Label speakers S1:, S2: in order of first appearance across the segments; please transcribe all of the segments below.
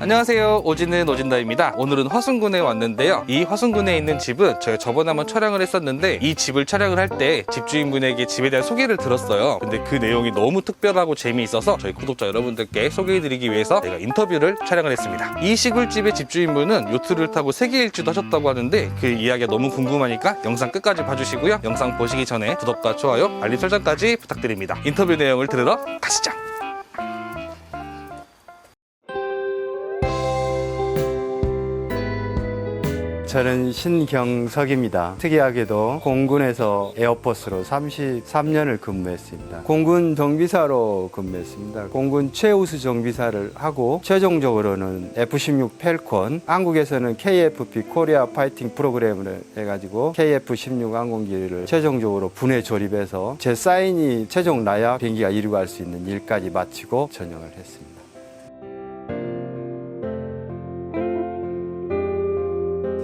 S1: 안녕하세요, 오지는 오진다입니다. 오늘은 화순군에 왔는데요. 이 화순군에 있는 집은 저희가 저번에 한번 촬영을 했었는데 이 집을 촬영을 할 때 집주인분에게 집에 대한 소개를 들었어요. 근데 그 내용이 너무 특별하고 재미있어서 저희 구독자 여러분들께 소개해드리기 위해서 제가 인터뷰를 촬영을 했습니다. 이 시골집의 집주인분은 요트를 타고 세계 일주도 하셨다고 하는데 그 이야기가 너무 궁금하니까 영상 끝까지 봐주시고요. 영상 보시기 전에 구독과 좋아요, 알림 설정까지 부탁드립니다. 인터뷰 내용을 들으러 가시죠.
S2: 저는 신경석입니다. 특이하게도 공군에서 에어포스로 33년을 근무했습니다. 공군 정비사로 근무했습니다. 공군 최우수 정비사를 하고 최종적으로는 F-16 펠콘, 한국에서는 KFP 코리아 파이팅 프로그램을 해가지고 KF-16 항공기를 최종적으로 분해 조립해서 제 사인이 최종 나야 비행기가 이루어갈 수 있는 일까지 마치고 전역을 했습니다.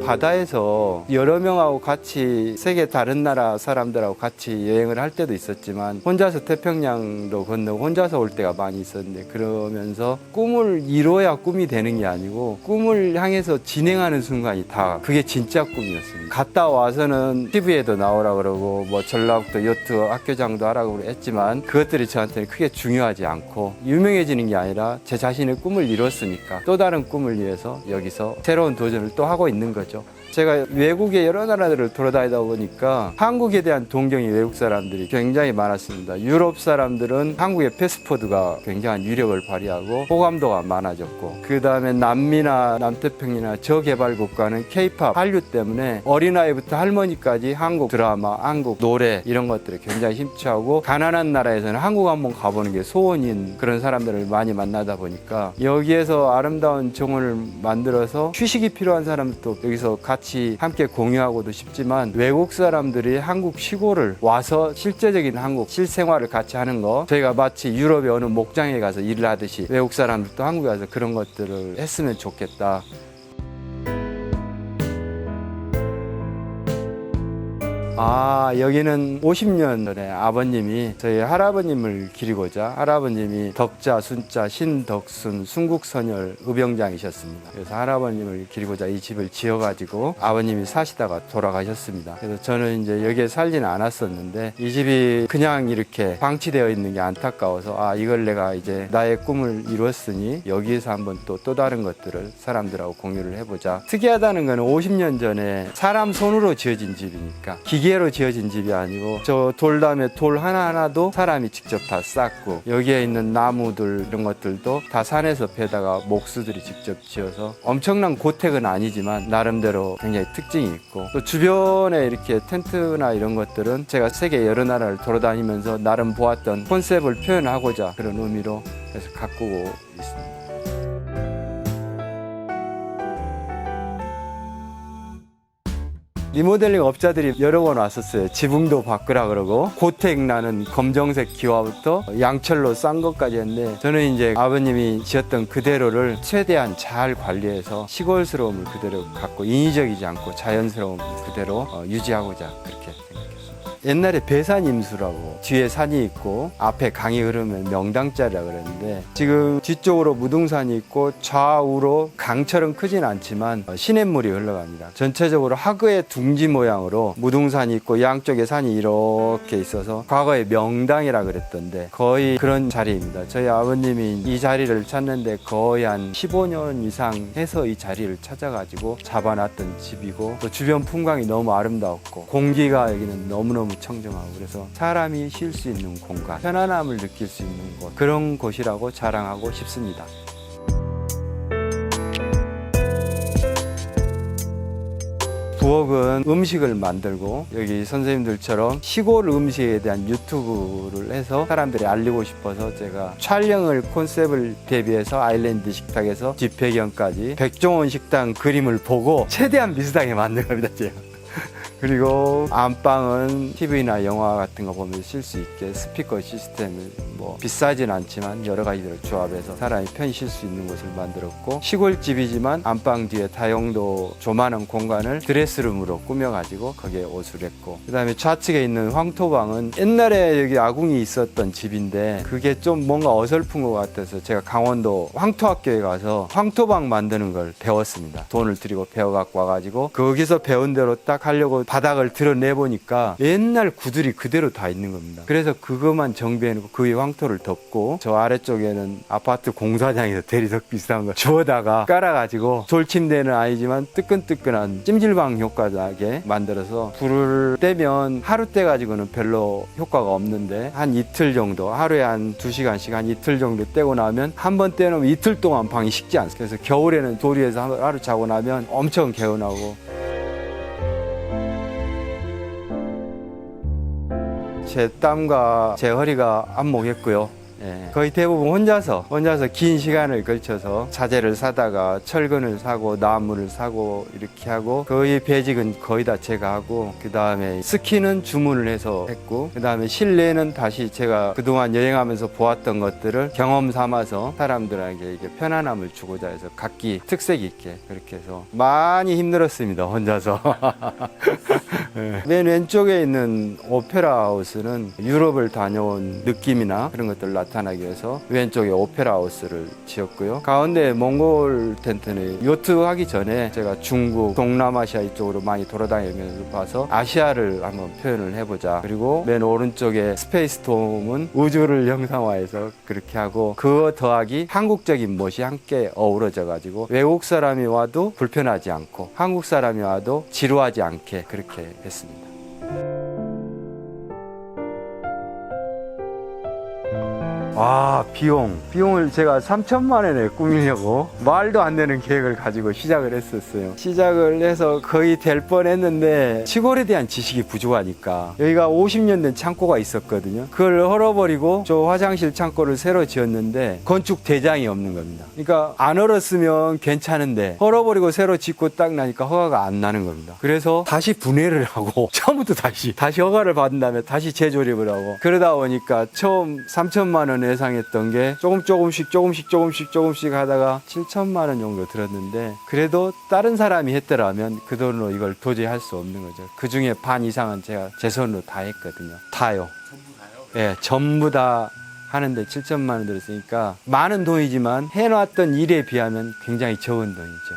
S2: 바다에서 여러 명하고 같이 세계 다른 나라 사람들하고 같이 여행을 할 때도 있었지만 혼자서 태평양도 건너고 혼자서 올 때가 많이 있었는데, 그러면서 꿈을 이뤄야 꿈이 되는 게 아니고 꿈을 향해서 진행하는 순간이 다 그게 진짜 꿈이었습니다. 갔다 와서는 TV에도 나오라 그러고 뭐 전라북도 요트 학교장도 하라고 했지만 그것들이 저한테는 크게 중요하지 않고, 유명해지는 게 아니라 제 자신의 꿈을 이뤘으니까 또 다른 꿈을 위해서 여기서 새로운 도전을 또 하고 있는 거죠. 제가 외국의 여러 나라들을 돌아다니다 보니까 한국에 대한 동경이 외국 사람들이 굉장히 많았습니다. 유럽 사람들은 한국의 패스포드가 굉장한 위력을 발휘하고 호감도가 많아졌고, 그 다음에 남미나 남태평양이나 저개발 국가는 K-팝, 한류 때문에 어린아이부터 할머니까지 한국 드라마, 한국 노래 이런 것들에 굉장히 심취하고, 가난한 나라에서는 한국 한번 가보는 게 소원인 그런 사람들을 많이 만나다 보니까 여기에서 아름다운 정원을 만들어서 휴식이 필요한 사람들도 여기서 같이 함께 공유하고도 싶지만, 외국 사람들이 한국 시골을 와서 실제적인 한국 실생활을 같이 하는 거, 저희가 마치 유럽의 어느 목장에 가서 일을 하듯이 외국 사람들도 한국에 와서 그런 것들을 했으면 좋겠다. 여기는 50년 전에 아버님이 저희 할아버님을 기리고자, 할아버님이 덕자, 순자, 신덕순, 순국선열 의병장이셨습니다. 그래서 할아버님을 기리고자 이 집을 지어가지고 아버님이 사시다가 돌아가셨습니다. 그래서 저는 이제 여기에 살지는 않았었는데, 이 집이 그냥 이렇게 방치되어 있는 게 안타까워서 이걸 내가 이제 나의 꿈을 이뤘으니 여기에서 한번 또 다른 것들을 사람들하고 공유를 해보자. 특이하다는 거는 50년 전에 사람 손으로 지어진 집이니까 기계로 지어진 집이 아니고, 저 돌담에 돌 하나하나도 사람이 직접 다 쌓고, 여기에 있는 나무들 이런 것들도 다 산에서 베다가 목수들이 직접 지어서 엄청난 고택은 아니지만 나름대로 굉장히 특징이 있고, 또 주변에 이렇게 텐트나 이런 것들은 제가 세계 여러 나라를 돌아다니면서 나름 보았던 컨셉을 표현하고자 그런 의미로 해서 가꾸고 있습니다. 리모델링 업자들이 여러 번 왔었어요. 지붕도 바꾸라 그러고, 고택 나는 검정색 기와부터 양철로 싼 것까지 했는데, 저는 이제 아버님이 지었던 그대로를 최대한 잘 관리해서 시골스러움을 그대로 갖고 인위적이지 않고 자연스러움을 그대로 유지하고자 그렇게 생각했습니다. 옛날에 배산임수라고 뒤에 산이 있고 앞에 강이 흐르면 명당자리라 그랬는데, 지금 뒤쪽으로 무등산이 있고 좌우로 강처럼 크진 않지만 시냇물이 흘러갑니다. 전체적으로 하그의 둥지 모양으로 무등산이 있고 양쪽에 산이 이렇게 있어서 과거에 명당이라 그랬던데 거의 그런 자리입니다. 저희 아버님이 이 자리를 찾는데 거의 한 15년 이상 해서 이 자리를 찾아가지고 잡아놨던 집이고, 또 주변 풍광이 너무 아름다웠고 공기가 여기는 너무너무 청정하고, 그래서 사람이 쉴 수 있는 공간, 편안함을 느낄 수 있는 곳, 그런 곳이라고 자랑하고 싶습니다. 부엌은 음식을 만들고, 여기 선생님들처럼 시골 음식에 대한 유튜브를 해서 사람들이 알리고 싶어서 제가 촬영을 컨셉을 대비해서 아일랜드 식탁에서 뒷배경까지 백종원 식당 그림을 보고 최대한 비슷하게 만든 겁니다, 제가. 그리고 안방은 TV나 영화 같은 거 보면서 쉴 수 있게 스피커 시스템을 뭐 비싸진 않지만 여러 가지를 조합해서 사람이 편히 쉴 수 있는 곳을 만들었고, 시골집이지만 안방 뒤에 다용도 조만한 공간을 드레스룸으로 꾸며가지고 거기에 옷을 했고, 그 다음에 좌측에 있는 황토방은 옛날에 여기 아궁이 있었던 집인데 그게 좀 뭔가 어설픈 것 같아서 제가 강원도 황토학교에 가서 황토방 만드는 걸 배웠습니다. 돈을 들이고 배워갖고 와가지고 거기서 배운 대로 딱 하려고 바닥을 드러내보니까 옛날 구들이 그대로 다 있는 겁니다. 그래서 그것만 정비해놓고 그 위에 황토를 덮고, 저 아래쪽에는 아파트 공사장에서 대리석 비슷한 거 주워다가 깔아가지고 돌침대는 아니지만 뜨끈뜨끈한 찜질방 효과 나게 만들어서 불을 떼면 하루 떼 가지고는 별로 효과가 없는데 한 이틀 정도, 하루에 한 2시간씩 한 이틀 정도 떼고 나면, 한 번 떼놓으면 이틀 동안 방이 식지 않습니다. 그래서 겨울에는 돌 위에서 하루 자고 나면 엄청 개운하고. 제 땀과 제 허리가 안목했고요. 거의 대부분 혼자서 긴 시간을 걸쳐서 자재를 사다가 철근을 사고 나무를 사고 이렇게 하고, 거의 배직은 거의 다 제가 하고, 그 다음에 스키는 주문을 해서 했고, 그 다음에 실내는 다시 제가 그동안 여행하면서 보았던 것들을 경험 삼아서 사람들에게 이게 편안함을 주고자 해서 각기 특색 있게 그렇게 해서 많이 힘들었습니다, 혼자서. 맨 왼쪽에 있는 오페라 하우스는 유럽을 다녀온 느낌이나 그런 것들을 나타나기 위해서 왼쪽에 오페라 하우스를 지었고요. 가운데 몽골 텐트는 요트 하기 전에 제가 중국, 동남아시아 이쪽으로 많이 돌아다니면서 봐서 아시아를 한번 표현을 해보자. 그리고 맨 오른쪽에 스페이스톰은 우주를 형상화해서 그렇게 하고, 그거 더하기 한국적인 멋이 함께 어우러져 가지고 외국 사람이 와도 불편하지 않고 한국 사람이 와도 지루하지 않게 그렇게 했습니다. 비용을 제가 3천만 원에 꾸미려고 말도 안 되는 계획을 가지고 시작을 했었어요. 시작을 해서 거의 될 뻔했는데 시골에 대한 지식이 부족하니까, 여기가 50년 된 창고가 있었거든요. 그걸 헐어버리고 저 화장실 창고를 새로 지었는데 건축 대장이 없는 겁니다. 그러니까 안 헐었으면 괜찮은데 헐어버리고 새로 짓고 딱 나니까 허가가 안 나는 겁니다. 그래서 다시 분해를 하고 처음부터 다시 허가를 받은 다음에 다시 재조립을 하고, 그러다 보니까 처음 3천만 원 예상했던 게 조금씩 하다가 7천만 원 정도 들었는데, 그래도 다른 사람이 했더라면 그 돈으로 이걸 도저히 할 수 없는 거죠. 그 중에 반 이상은 제가 제 손으로 다 했거든요. 다요. 전부 다요? 예, 전부 다 하는데 7천만 원 들었으니까 많은 돈이지만 해놨던 일에 비하면 굉장히 적은 돈이죠.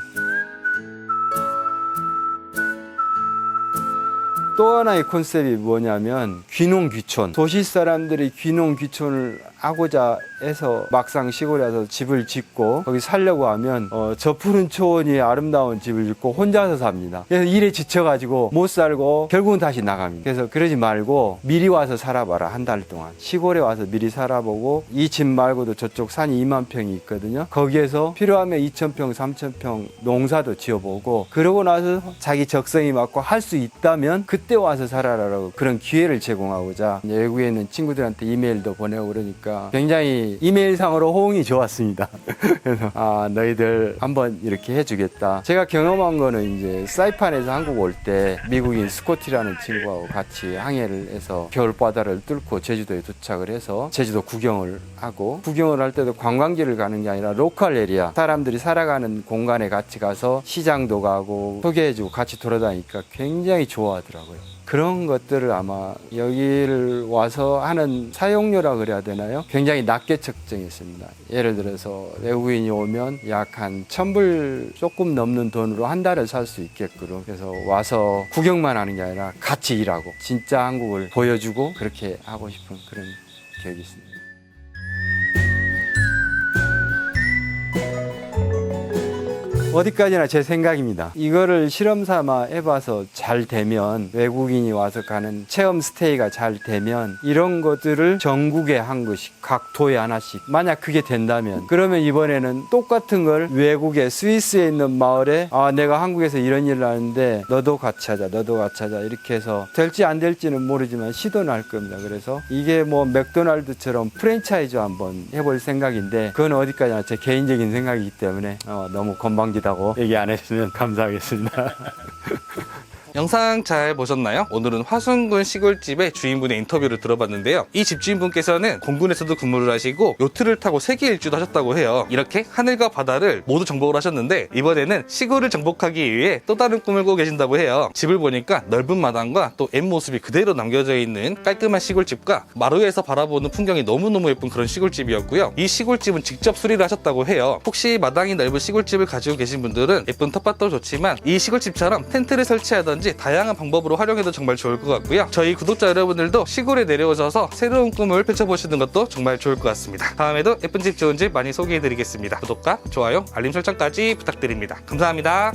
S2: 또 하나의 컨셉이 뭐냐면 귀농귀촌. 도시 사람들이 귀농귀촌을 하고자 해서 막상 시골에 와서 집을 짓고 거기 살려고 하면 저 푸른 초원이 아름다운 집을 짓고 혼자서 삽니다. 그래서 일에 지쳐가지고 못 살고 결국은 다시 나갑니다. 그래서 그러지 말고 미리 와서 살아봐라. 한 달 동안 시골에 와서 미리 살아보고, 이 집 말고도 저쪽 산이 2만 평이 있거든요. 거기에서 필요하면 2,000평 3,000평 농사도 지어보고, 그러고 나서 자기 적성이 맞고 할 수 있다면 그때 와서 살아라라고 그런 기회를 제공하고자 외국에 있는 친구들한테 이메일도 보내고 그러니까 굉장히 이메일상으로 호응이 좋았습니다. 그래서 너희들 한번 이렇게 해주겠다. 제가 경험한 거는 이제 사이판에서 한국 올 때 미국인 스코티라는 친구하고 같이 항해를 해서 겨울바다를 뚫고 제주도에 도착을 해서 제주도 구경을 하고, 구경을 할 때도 관광지를 가는 게 아니라 로컬 에리아, 사람들이 살아가는 공간에 같이 가서 시장도 가고 소개해주고 같이 돌아다니니까 굉장히 좋아하더라고요. 그런 것들을 아마 여기를 와서 하는 사용료라 그래야 되나요? 굉장히 낮게 책정했습니다. 예를 들어서 외국인이 오면 약 한 1,000불 조금 넘는 돈으로 한 달을 살 수 있게끔, 그래서 와서 구경만 하는 게 아니라 같이 일하고 진짜 한국을 보여주고 그렇게 하고 싶은 그런 계획이 있습니다. 어디까지나 제 생각입니다. 이거를 실험 삼아 해봐서 잘 되면, 외국인이 와서 가는 체험 스테이가 잘 되면 이런 것들을 전국에 한 것씩, 각 도에 하나씩, 만약 그게 된다면, 그러면 이번에는 똑같은 걸 외국에 스위스에 있는 마을에 내가 한국에서 이런 일을 하는데 너도 같이 하자 이렇게 해서 될지 안 될지는 모르지만 시도는 할 겁니다. 그래서 이게 뭐 맥도날드처럼 프랜차이즈 한번 해볼 생각인데, 그건 어디까지나 제 개인적인 생각이기 때문에 너무 건방지다고 얘기 안 했으면 감사하겠습니다.
S1: 영상 잘 보셨나요? 오늘은 화순군 시골집의 주인분의 인터뷰를 들어봤는데요. 이 집주인분께서는 공군에서도 근무를 하시고 요트를 타고 세계 일주도 하셨다고 해요. 이렇게 하늘과 바다를 모두 정복을 하셨는데 이번에는 시골을 정복하기 위해 또 다른 꿈을 꾸고 계신다고 해요. 집을 보니까 넓은 마당과 또 옛 모습이 그대로 남겨져 있는 깔끔한 시골집과 마루에서 바라보는 풍경이 너무너무 예쁜 그런 시골집이었고요. 이 시골집은 직접 수리를 하셨다고 해요. 혹시 마당이 넓은 시골집을 가지고 계신 분들은 예쁜 텃밭도 좋지만 이 시골집처럼 텐트를 설치하든지 다양한 방법으로 활용해도 정말 좋을 것 같고요. 저희 구독자 여러분들도 시골에 내려오셔서 새로운 꿈을 펼쳐보시는 것도 정말 좋을 것 같습니다. 다음에도 예쁜 집 좋은 집 많이 소개해드리겠습니다. 구독과 좋아요, 알림 설정까지 부탁드립니다. 감사합니다.